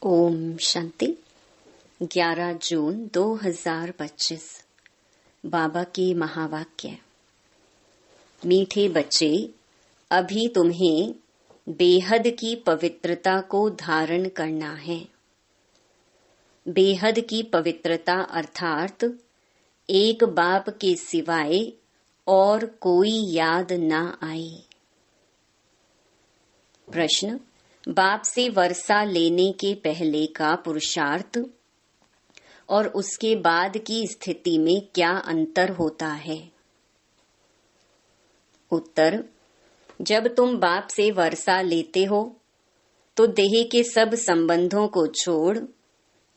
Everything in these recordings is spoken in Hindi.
ओम शांति। 11 जून 2025। बाबा की महावाक्य। मीठे बच्चे, अभी तुम्हें बेहद की पवित्रता को धारण करना है। बेहद की पवित्रता अर्थात एक बाप के सिवाय और कोई याद न आए। प्रश्न: बाप से वर्षा लेने के पहले का पुरुषार्थ और उसके बाद की स्थिति में क्या अंतर होता है? उत्तर: जब तुम बाप से वर्षा लेते हो तो देह के सब संबंधों को छोड़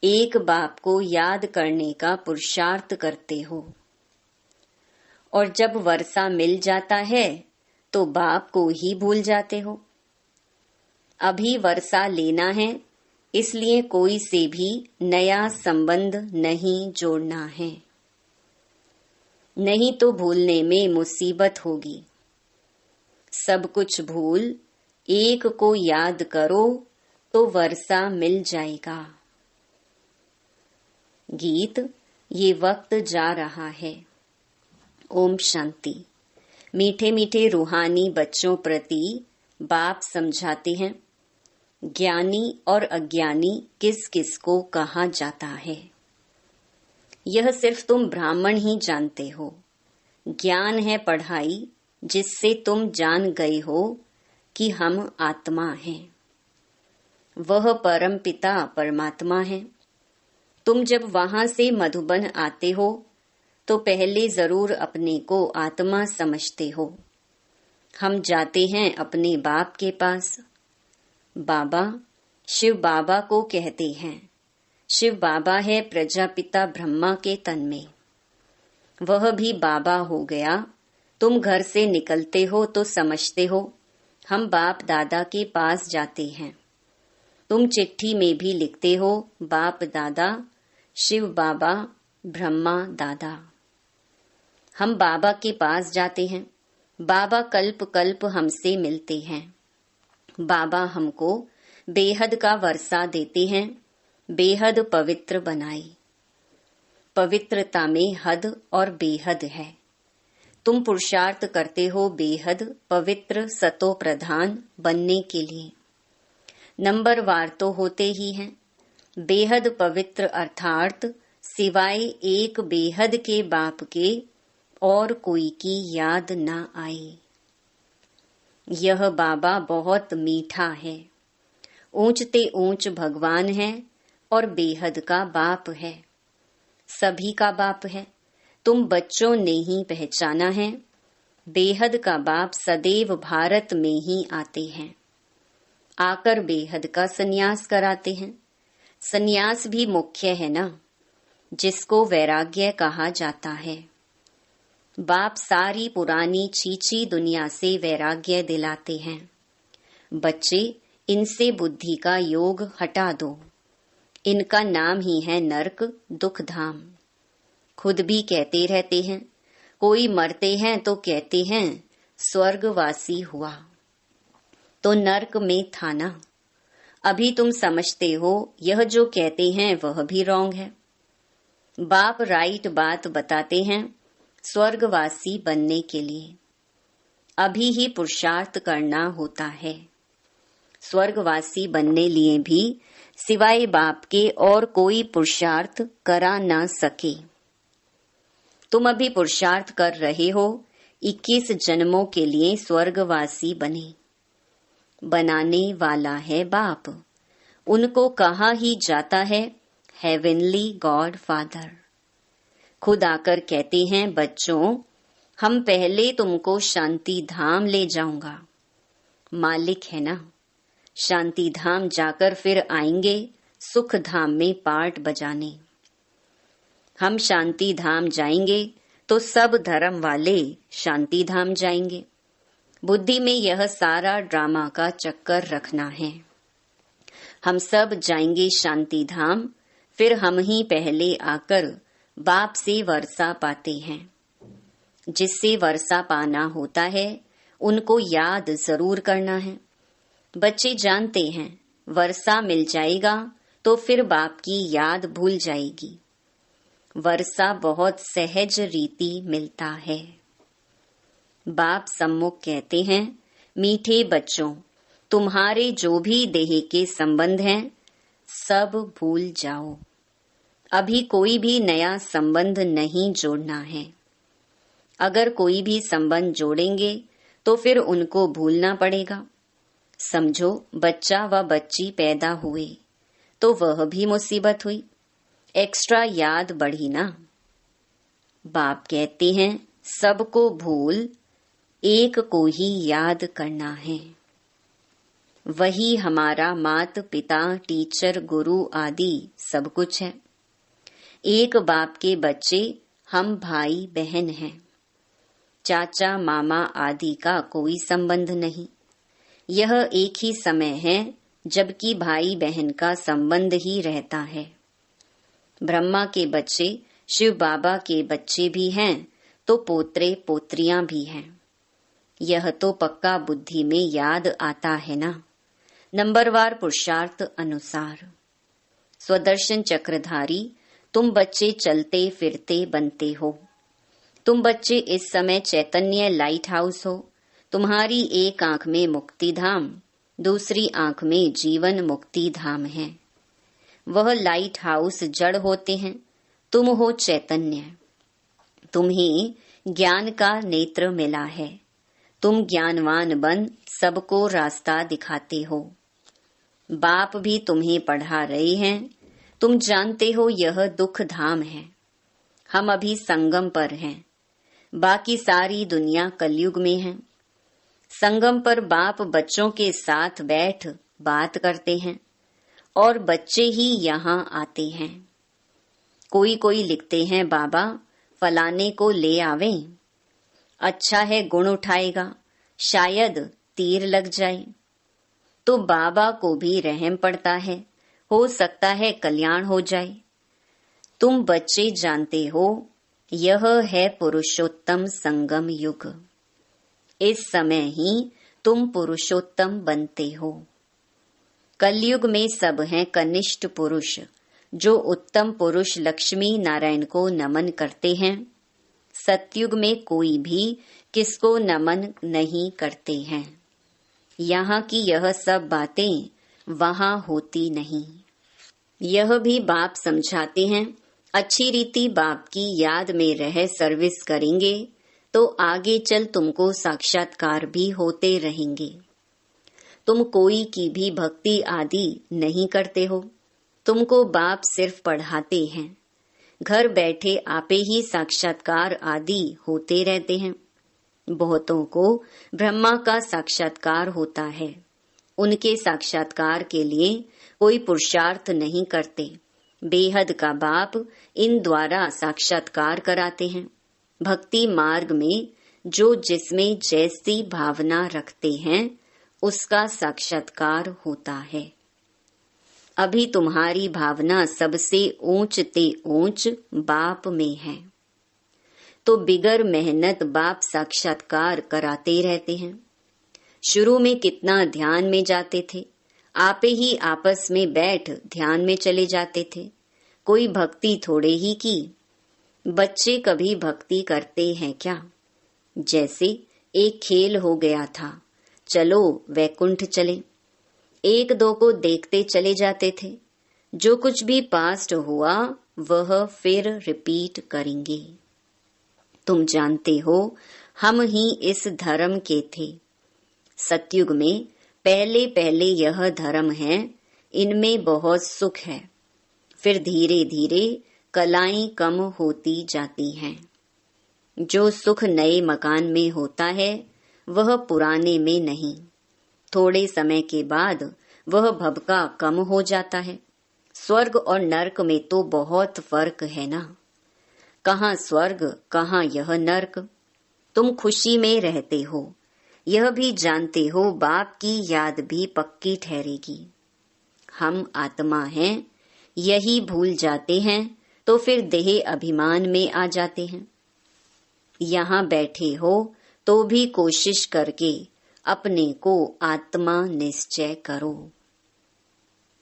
एक बाप को याद करने का पुरुषार्थ करते हो, और जब वर्षा मिल जाता है तो बाप को ही भूल जाते हो। अभी वर्षा लेना है, इसलिए कोई से भी नया संबंध नहीं जोड़ना है, नहीं तो भूलने में मुसीबत होगी। सब कुछ भूल एक को याद करो तो वर्षा मिल जाएगा। गीत। ये वक्त जा रहा है। ओम शांति। मीठे मीठे रूहानी बच्चों प्रति बाप समझाते हैं, ज्ञानी और अज्ञानी किस किस को कहा जाता है, यह सिर्फ तुम ब्राह्मण ही जानते हो। ज्ञान है पढ़ाई जिससे तुम जान गए हो कि हम आत्मा हैं, वह परम पिता परमात्मा है। तुम जब वहां से मधुबन आते हो तो पहले जरूर अपने को आत्मा समझते हो। हम जाते हैं अपने बाप के पास। बाबा शिव बाबा को कहते हैं। शिव बाबा है प्रजापिता ब्रह्मा के तन में, वह भी बाबा हो गया। तुम घर से निकलते हो तो समझते हो हम बाप दादा के पास जाते हैं। तुम चिट्ठी में भी लिखते हो बाप दादा, शिव बाबा, ब्रह्मा दादा। हम बाबा के पास जाते हैं। बाबा कल्प कल्प हमसे मिलते हैं। बाबा हमको बेहद का वर्षा देते हैं, बेहद पवित्र बनाए। पवित्रता में हद और बेहद है। तुम पुरुषार्थ करते हो बेहद पवित्र सतो प्रधान बनने के लिए। नंबरवार तो होते ही हैं। बेहद पवित्र अर्थात सिवाय एक बेहद के बाप के और कोई की याद न आए। यह बाबा बहुत मीठा है। ऊंचते ऊंच भगवान है और बेहद का बाप है। सभी का बाप है। तुम बच्चों ने ही पहचाना है। बेहद का बाप सदैव भारत में ही आते हैं, आकर बेहद का सन्यास कराते हैं। सन्यास भी मुख्य है ना, जिसको वैराग्य कहा जाता है। बाप सारी पुरानी छीछी दुनिया से वैराग्य दिलाते हैं। बच्चे, इनसे बुद्धि का योग हटा दो। इनका नाम ही है नरक, दुख धाम। खुद भी कहते रहते हैं। कोई मरते हैं तो कहते हैं स्वर्गवासी हुआ, तो नरक में था ना। अभी तुम समझते हो यह जो कहते हैं वह भी रॉन्ग है। बाप राइट बात बताते हैं स्वर्गवासी बनने के लिए अभी ही पुरुषार्थ करना होता है। स्वर्गवासी बनने लिए भी सिवाय बाप के और कोई पुरुषार्थ करा ना सके। तुम अभी पुरुषार्थ कर रहे हो 21 जन्मों के लिए स्वर्गवासी बने। बनाने वाला है बाप। उनको कहा ही जाता है हेवनली गॉड फादर। खुद आकर कहते हैं बच्चों, हम पहले तुमको शांति धाम ले जाऊंगा। मालिक है ना। शांति धाम जाकर फिर आएंगे सुख धाम में पार्ट बजाने। हम शांति धाम जाएंगे तो सब धर्म वाले शांति धाम जाएंगे। बुद्धि में यह सारा ड्रामा का चक्कर रखना है। हम सब जाएंगे शांति धाम, फिर हम ही पहले आकर बाप से वर्षा पाते हैं। जिससे वर्षा पाना होता है उनको याद जरूर करना है। बच्चे जानते हैं वर्षा मिल जाएगा तो फिर बाप की याद भूल जाएगी। वर्षा बहुत सहज रीति मिलता है। बाप सम्मुख कहते हैं, मीठे बच्चों, तुम्हारे जो भी देह के संबंध हैं सब भूल जाओ। अभी कोई भी नया संबंध नहीं जोड़ना है। अगर कोई भी संबंध जोड़ेंगे तो फिर उनको भूलना पड़ेगा। समझो, बच्चा व बच्ची पैदा हुए तो वह भी मुसीबत हुई, एक्स्ट्रा याद बढ़ी ना। बाप कहते हैं, सबको भूल एक को ही याद करना है। वही हमारा माता पिता, टीचर, गुरु आदि सब कुछ है। एक बाप के बच्चे हम भाई बहन हैं। चाचा मामा आदि का कोई संबंध नहीं। यह एक ही समय है जबकि भाई बहन का संबंध ही रहता है। ब्रह्मा के बच्चे शिव बाबा के बच्चे भी हैं तो पोत्रे पोत्रियां भी हैं। यह तो पक्का बुद्धि में याद आता है ना, नंबरवार पुरुषार्थ अनुसार। स्वदर्शन चक्रधारी तुम बच्चे चलते फिरते बनते हो। तुम बच्चे इस समय चैतन्य लाइट हाउस हो। तुम्हारी एक आंख में मुक्ति धाम, दूसरी आंख में जीवन मुक्ति धाम है। वह लाइट हाउस जड़ होते हैं, तुम हो चैतन्य। तुम्हें ज्ञान का नेत्र मिला है। तुम ज्ञानवान बन सबको रास्ता दिखाते हो। बाप भी तुम्हें पढ़ा रहे हैं। तुम जानते हो यह दुख धाम है। हम अभी संगम पर हैं, बाकी सारी दुनिया कलयुग में है। संगम पर बाप बच्चों के साथ बैठ बात करते हैं और बच्चे ही यहाँ आते हैं। कोई कोई लिखते हैं, बाबा फलाने को ले आवें। अच्छा है, गुण उठाएगा, शायद तीर लग जाए। तो बाबा को भी रहम पड़ता है, हो सकता है कल्याण हो जाए। तुम बच्चे जानते हो यह है पुरुषोत्तम संगम युग। इस समय ही तुम पुरुषोत्तम बनते हो। कलयुग में सब हैं कनिष्ठ पुरुष, जो उत्तम पुरुष लक्ष्मी नारायण को नमन करते हैं। सतयुग में कोई भी किसको नमन नहीं करते हैं। यहाँ की यह सब बातें वहाँ होती नहीं। यह भी बाप समझाते हैं, अच्छी रीति बाप की याद में रह सर्विस करेंगे तो आगे चल तुमको साक्षात्कार भी होते रहेंगे। तुम कोई की भी भक्ति आदि नहीं करते हो, तुमको बाप सिर्फ पढ़ाते हैं। घर बैठे आपे ही साक्षात्कार आदि होते रहते हैं। बहुतों को ब्रह्मा का साक्षात्कार होता है। उनके साक्षात्कार के लिए कोई पुरुषार्थ नहीं करते। बेहद का बाप इन द्वारा साक्षात्कार कराते हैं। भक्ति मार्ग में जो जिसमें जैसी भावना रखते हैं उसका साक्षात्कार होता है। अभी तुम्हारी भावना सबसे ऊंच ते ऊंच बाप में है, तो बिगर मेहनत बाप साक्षात्कार कराते रहते हैं। शुरू में कितना ध्यान में जाते थे, आपे ही आपस में बैठ ध्यान में चले जाते थे। कोई भक्ति थोड़े ही की। बच्चे कभी भक्ति करते हैं क्या? जैसे एक खेल हो गया था, चलो वैकुंठ चले। एक दो को देखते चले जाते थे। जो कुछ भी पास्ट हुआ वह फिर रिपीट करेंगे। तुम जानते हो हम ही इस धर्म के थे। सतयुग में पहले पहले यह धर्म है, इनमें बहुत सुख है। फिर धीरे धीरे कलाएं कम होती जाती हैं। जो सुख नए मकान में होता है वह पुराने में नहीं। थोड़े समय के बाद वह भबका कम हो जाता है। स्वर्ग और नरक में तो बहुत फर्क है ना। कहाँ स्वर्ग, कहाँ यह नरक। तुम खुशी में रहते हो, यह भी जानते हो बाप की याद भी पक्की ठहरेगी। हम आत्मा हैं, यही भूल जाते हैं तो फिर देह अभिमान में आ जाते हैं। यहाँ बैठे हो तो भी कोशिश करके अपने को आत्मा निश्चय करो।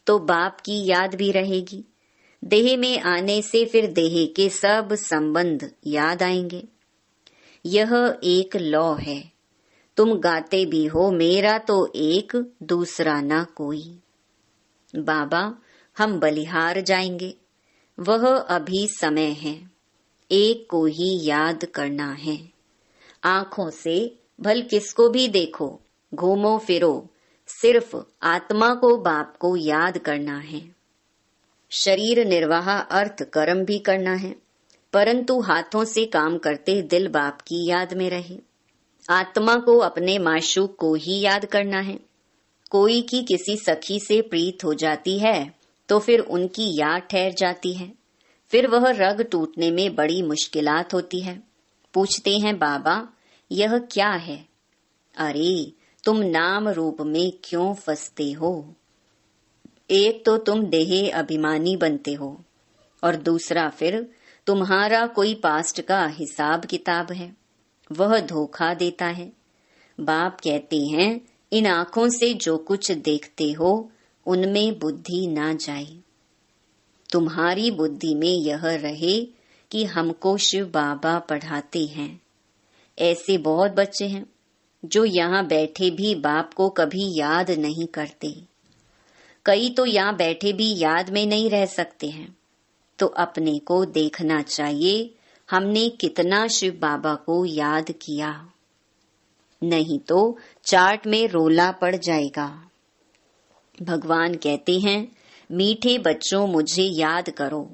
तो बाप की याद भी रहेगी। देह में आने से फिर देह के सब संबंध याद आएंगे। यह एक लॉ है। तुम गाते भी हो, मेरा तो एक, दूसरा ना कोई। बाबा, हम बलिहार जाएंगे, वह अभी समय है। एक को ही याद करना है। आंखों से भल किसको भी देखो, घूमो फिरो, सिर्फ आत्मा को, बाप को याद करना है। शरीर निर्वाह अर्थ कर्म भी करना है, परंतु हाथों से काम करते दिल बाप की याद में रहे। आत्मा को अपने माशूक को ही याद करना है। कोई की किसी सखी से प्रीत हो जाती है तो फिर उनकी याद ठहर जाती है। फिर वह रग टूटने में बड़ी मुश्किलात होती है। पूछते हैं, बाबा यह क्या है? अरे, तुम नाम रूप में क्यों फंसते हो? एक तो तुम देह अभिमानी बनते हो, और दूसरा फिर तुम्हारा कोई पास्ट का हिसाब किताब है, वह धोखा देता है। बाप कहते हैं, इन आंखों से जो कुछ देखते हो उनमें बुद्धि ना जाए। तुम्हारी बुद्धि में यह रहे कि हमको शिव बाबा पढ़ाते हैं। ऐसे बहुत बच्चे हैं जो यहाँ बैठे भी बाप को कभी याद नहीं करते। कई तो यहाँ बैठे भी याद में नहीं रह सकते हैं। तो अपने को देखना चाहिए, हमने कितना शिव बाबा को याद किया। नहीं तो चार्ट में रोला पड़ जाएगा। भगवान कहते हैं, मीठे बच्चों मुझे याद करो,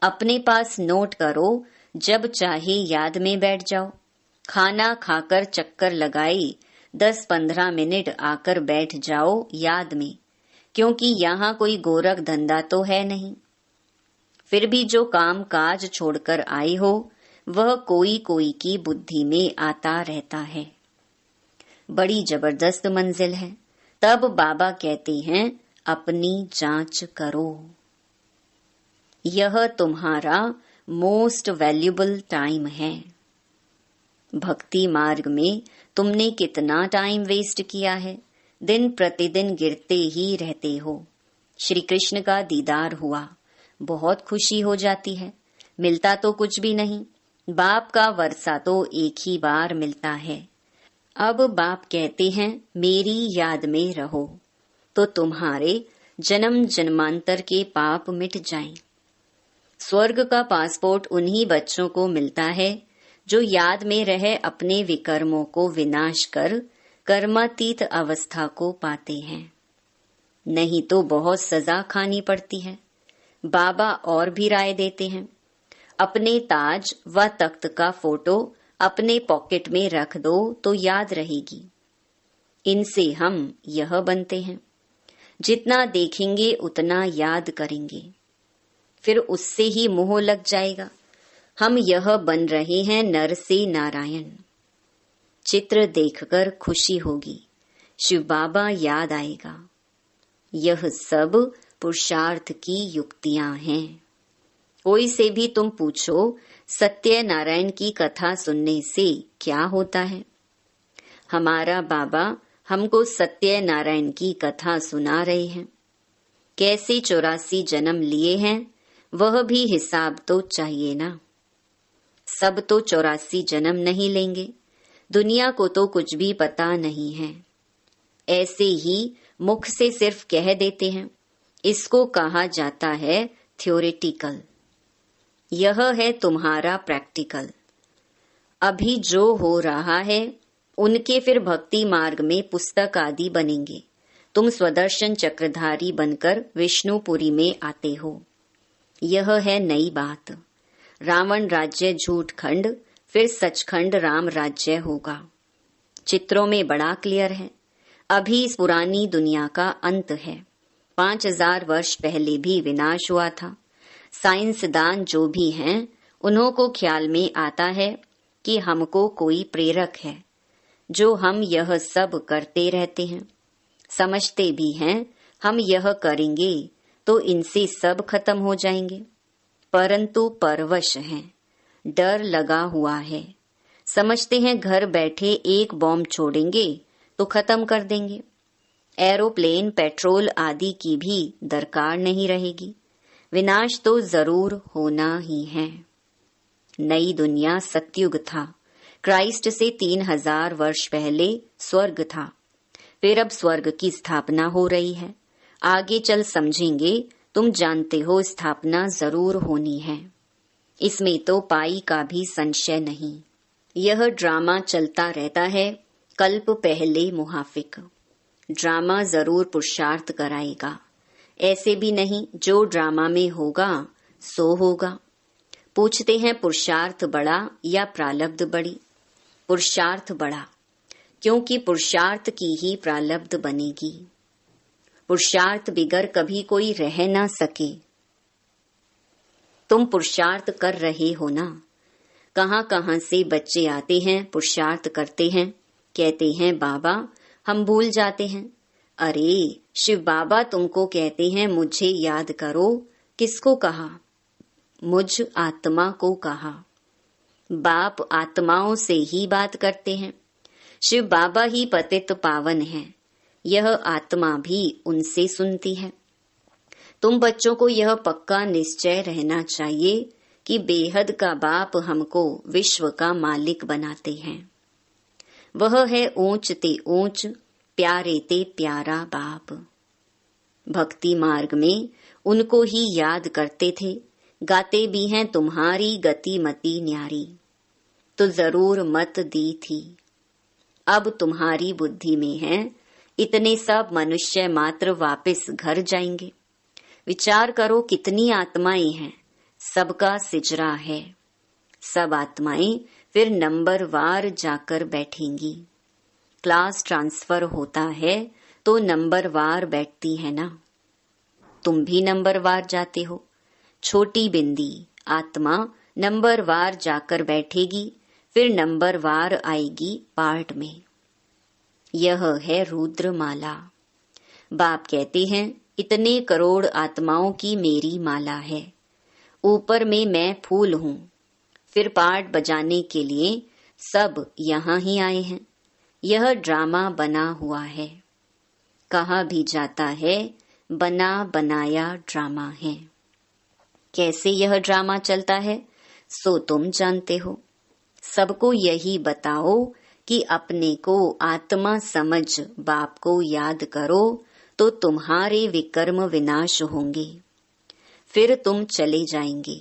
अपने पास नोट करो, जब चाहे याद में बैठ जाओ। खाना खाकर चक्कर लगाए 10-15 मिनट आकर बैठ जाओ याद में, क्योंकि यहाँ कोई गोरख धंधा तो है नहीं। फिर भी जो काम काज छोड़कर आए हो वह कोई कोई की बुद्धि में आता रहता है। बड़ी जबरदस्त मंजिल है। तब बाबा कहते हैं, अपनी जांच करो। यह तुम्हारा मोस्ट वैल्यूबल टाइम है। भक्ति मार्ग में तुमने कितना टाइम वेस्ट किया है। दिन प्रतिदिन गिरते ही रहते हो। श्री कृष्ण का दीदार हुआ, बहुत खुशी हो जाती है। मिलता तो कुछ भी नहीं, बाप का वर्षा तो एक ही बार मिलता है। अब बाप कहते हैं, मेरी याद में रहो, तो तुम्हारे जन्म जन्मांतर के पाप मिट जाएं। स्वर्ग का पासपोर्ट उन्हीं बच्चों को मिलता है जो याद में रह अपने विकर्मों को विनाश कर कर्मातीत अवस्था को पाते हैं। नहीं तो बहुत सजा खानी पड़ती है। बाबा और भी राय देते हैं, अपने ताज व तख्त का फोटो अपने पॉकेट में रख दो तो याद रहेगी। इनसे हम यह बनते हैं, जितना देखेंगे उतना याद करेंगे, फिर उससे ही मोह लग जाएगा। हम यह बन रहे हैं नर से नारायण। चित्र देखकर खुशी होगी, शिव बाबा याद आएगा। यह सब पुरुषार्थ की युक्तियां हैं। कोई से भी तुम पूछो, सत्यनारायण की कथा सुनने से क्या होता है? हमारा बाबा हमको सत्यनारायण की कथा सुना रहे हैं। कैसे 84 जन्म लिए हैं, वह भी हिसाब तो चाहिए ना। सब तो 84 जन्म नहीं लेंगे। दुनिया को तो कुछ भी पता नहीं है। ऐसे ही मुख से सिर्फ कह देते हैं। इसको कहा जाता है थ्योरेटिकल। यह है तुम्हारा प्रैक्टिकल। अभी जो हो रहा है उनके फिर भक्ति मार्ग में पुस्तक आदि बनेंगे। तुम स्वदर्शन चक्रधारी बनकर विष्णुपुरी में आते हो। यह है नई बात। रावण राज्य झूठ खंड, फिर सचखंड राम राज्य होगा। चित्रों में बड़ा क्लियर है। अभी इस पुरानी दुनिया का अंत है। 5000 वर्ष पहले भी विनाश हुआ था। साइंसदान जो भी हैं उन्हों को ख्याल में आता है कि हमको कोई प्रेरक है जो हम यह सब करते रहते हैं। समझते भी हैं हम यह करेंगे तो इनसे सब खत्म हो जाएंगे, परंतु परवश हैं, डर लगा हुआ है। समझते हैं घर बैठे एक बॉम्ब छोड़ेंगे तो खत्म कर देंगे। एरोप्लेन, पेट्रोल आदि की भी दरकार नहीं रहेगी। विनाश तो जरूर होना ही है। नई दुनिया सतयुग था। क्राइस्ट से 3000 वर्ष पहले स्वर्ग था। फिर अब स्वर्ग की स्थापना हो रही है। आगे चल समझेंगे। तुम जानते हो स्थापना जरूर होनी है, इसमें तो पाई का भी संशय नहीं। यह ड्रामा चलता रहता है, कल्प पहले मुहाफिक। ड्रामा जरूर पुरुषार्थ कराएगा। ऐसे भी नहीं जो ड्रामा में होगा सो होगा। पूछते हैं पुरुषार्थ बड़ा या प्रालब्ध बड़ी? पुरुषार्थ बड़ा, क्योंकि पुरुषार्थ की ही प्रालब्ध बनेगी। पुरुषार्थ बिगर कभी कोई रह ना सके। तुम पुरुषार्थ कर रहे हो ना। कहां कहां से बच्चे आते हैं, पुरुषार्थ करते हैं, कहते हैं बाबा हम भूल जाते हैं। अरे शिव बाबा तुमको कहते हैं मुझे याद करो। किसको कहा? मुझ आत्मा को कहा। बाप आत्माओं से ही बात करते हैं। शिव बाबा ही पतित पावन है। यह आत्मा भी उनसे सुनती है। तुम बच्चों को यह पक्का निश्चय रहना चाहिए कि बेहद का बाप हमको विश्व का मालिक बनाते हैं। वह है ऊंच ते ऊंच, प्यारे ते प्यारा बाप। भक्ति मार्ग में उनको ही याद करते थे। गाते भी हैं तुम्हारी गति मति न्यारी, तो जरूर मत दी थी। अब तुम्हारी बुद्धि में है, इतने सब मनुष्य मात्र वापस घर जाएंगे। विचार करो कितनी आत्माएं हैं, सबका सिजरा है। सब आत्माएं फिर नंबरवार जाकर बैठेंगी। क्लास ट्रांसफर होता है तो नंबरवार बैठती है ना। तुम भी नंबरवार जाते हो। छोटी बिंदी आत्मा नंबरवार जाकर बैठेगी, फिर नंबरवार आएगी पार्ट में। यह है रुद्रमाला। बाप कहते हैं इतने करोड़ आत्माओं की मेरी माला है। ऊपर में मैं फूल हूँ। फिर पार्ट बजाने के लिए सब यहाँ ही आए हैं। यह ड्रामा बना हुआ है। कहा भी जाता है बना बनाया ड्रामा है। कैसे यह ड्रामा चलता है सो तुम जानते हो। सबको यही बताओ कि अपने को आत्मा समझ बाप को याद करो तो तुम्हारे विकर्म विनाश होंगे। फिर तुम चले जाएंगे।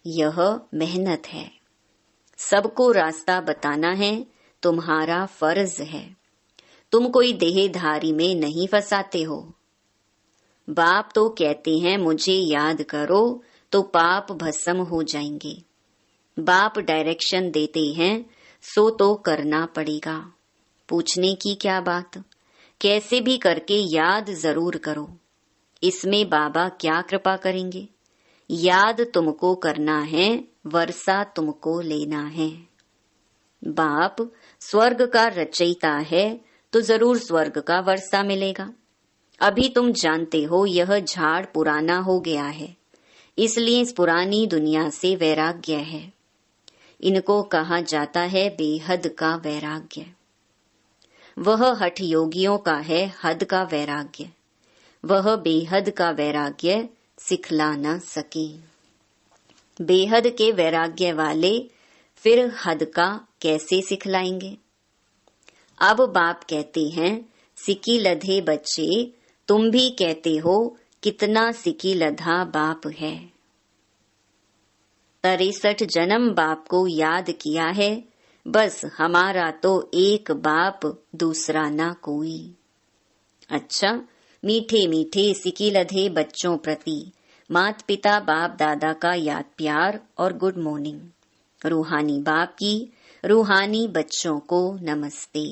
यह मेहनत है। सबको रास्ता बताना है, तुम्हारा फर्ज है। तुम कोई देहधारी में नहीं फंसाते हो। बाप तो कहते हैं मुझे याद करो तो पाप भस्म हो जाएंगे। बाप डायरेक्शन देते हैं सो तो करना पड़ेगा। पूछने की क्या बात? कैसे भी करके याद जरूर करो। इसमें बाबा क्या कृपा करेंगे? याद तुमको करना है, वर्षा तुमको लेना है। बाप स्वर्ग का रचयिता है तो जरूर स्वर्ग का वर्षा मिलेगा। अभी तुम जानते हो यह झाड़ पुराना हो गया है, इसलिए इस पुरानी दुनिया से वैराग्य है। इनको कहा जाता है बेहद का वैराग्य। वह हठ योगियों का है हद का वैराग्य। वह बेहद का वैराग्य सिखला न सके। बेहद के वैराग्य वाले फिर हद का कैसे सिखलाएंगे? अब बाप कहते हैं सिकी लधे बच्चे, तुम भी कहते हो कितना सिकी लधा बाप है। 63 जन्म बाप को याद किया है, बस हमारा तो एक बाप दूसरा ना कोई। अच्छा, मीठे मीठे सिकी लधे बच्चों प्रति मात पिता बाप दादा का याद प्यार और गुड मॉर्निंग। रूहानी बाप की रूहानी बच्चों को नमस्ते।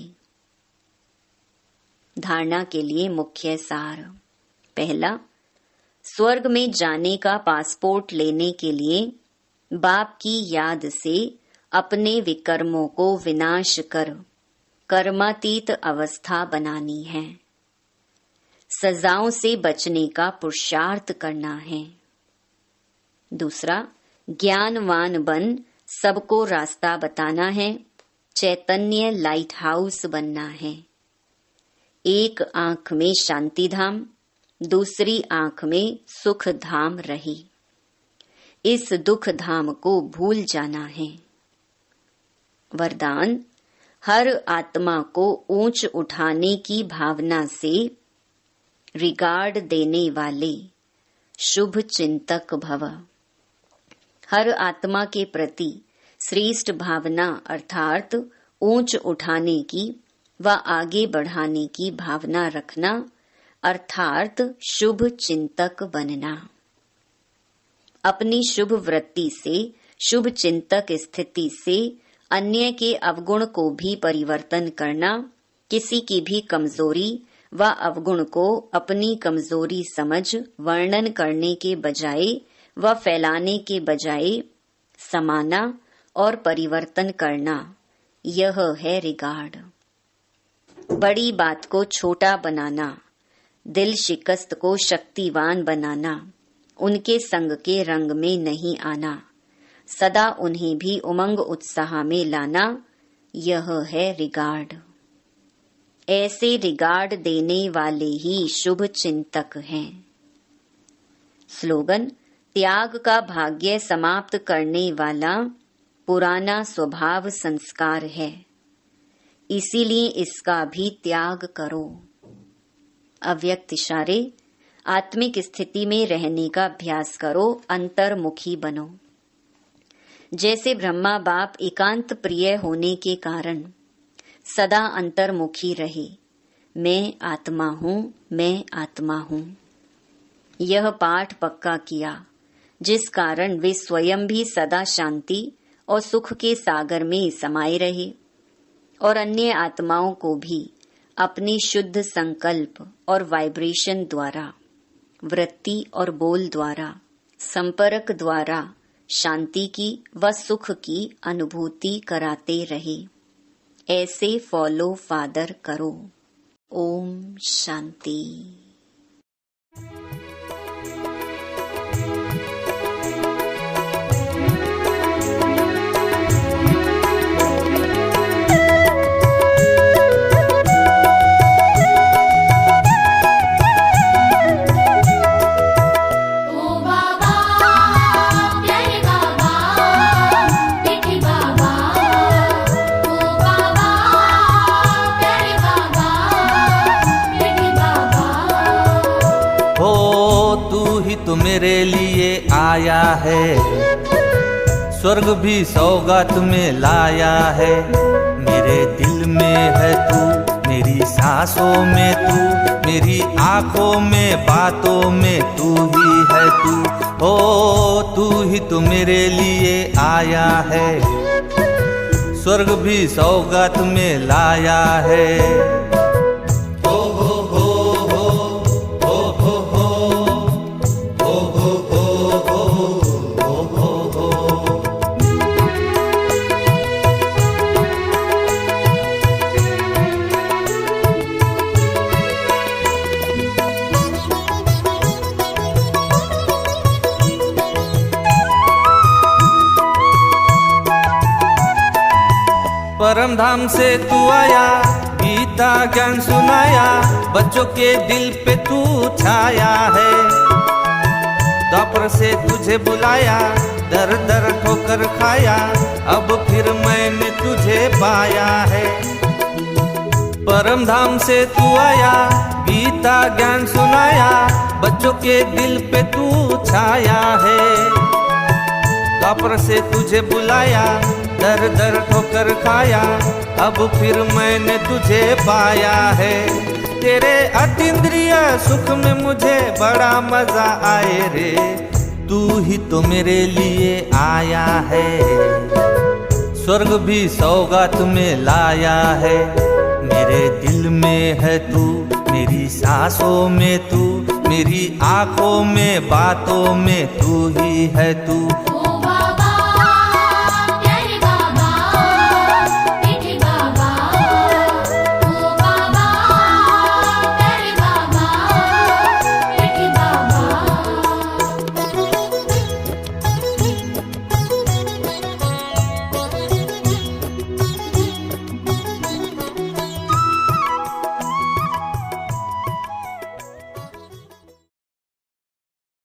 धारणा के लिए मुख्य सार। पहला, स्वर्ग में जाने का पासपोर्ट लेने के लिए बाप की याद से अपने विकर्मों को विनाश कर कर्मातीत अवस्था बनानी है। सजाओं से बचने का पुरुषार्थ करना है। दूसरा, ज्ञानवान बन सबको रास्ता बताना है। चैतन्य लाइट हाउस बनना है। एक आंख में शांति धाम, दूसरी आंख में सुख धाम रही। इस दुख धाम को भूल जाना है। वरदान, हर आत्मा को ऊंच उठाने की भावना से रिगार्ड देने वाले शुभ चिंतक भव। हर आत्मा के प्रति श्रेष्ठ भावना अर्थात ऊंच उठाने की व आगे बढ़ाने की भावना रखना अर्थात शुभ चिंतक बनना। अपनी शुभ वृत्ति से, शुभ चिंतक स्थिति से अन्य के अवगुण को भी परिवर्तन करना, किसी की भी कमजोरी व अवगुण को अपनी कमजोरी समझ वर्णन करने के बजाय व फैलाने के बजाय समाना और परिवर्तन करना, यह है रिगार्ड। बड़ी बात को छोटा बनाना, दिल शिकस्त को शक्तिवान बनाना, उनके संग के रंग में नहीं आना, सदा उन्हें भी उमंग उत्साह में लाना, यह है रिगार्ड। ऐसे रिगार्ड देने वाले ही शुभ चिंतक हैं। स्लोगन, त्याग का भाग्य समाप्त करने वाला पुराना स्वभाव संस्कार है, इसीलिए इसका भी त्याग करो। अव्यक्त इशारे, आत्मिक स्थिति में रहने का अभ्यास करो, अंतर्मुखी बनो। जैसे ब्रह्मा बाप एकांत प्रिय होने के कारण सदा अंतर्मुखी रहे, मैं आत्मा हूँ, मैं आत्मा हूँ। यह पाठ पक्का किया, जिस कारण वे स्वयं भी सदा शांति और सुख के सागर में समाये रहे और अन्य आत्माओं को भी अपने शुद्ध संकल्प और वाइब्रेशन द्वारा, वृत्ति और बोल द्वारा, संपर्क द्वारा शांति की व सुख की अनुभूति कराते रहे। ऐसे फॉलो फादर करो। ओम शांति। तो मेरे लिए आया है, स्वर्ग भी सौगात में लाया है। मेरे दिल में है तू, मेरी सांसों में तू, मेरी आंखों में बातों में तू ही है तू। ओ तू ही तो मेरे लिए आया है, स्वर्ग भी सौगात में लाया है। परम धाम से तू आया, गीता ज्ञान सुनाया, बच्चों के दिल पे तू छाया है। द्वापर से तुझे बुलाया, दर दर ठोकर खाया, अब फिर मैंने तुझे पाया है। परम धाम से तू आया, गीता ज्ञान सुनाया, बच्चों के दिल पे तू छाया है। द्वापर से तुझे बुलाया, दर दर ठोकर खाया, अब फिर मैंने तुझे पाया है। तेरे अतीन्द्रिय सुख में मुझे बड़ा मजा आए रे, तू ही तो मेरे लिए आया है, स्वर्ग भी सौगात में लाया है। मेरे दिल में है तू, मेरी सांसों में तू, मेरी आंखों में बातों में तू ही है तू।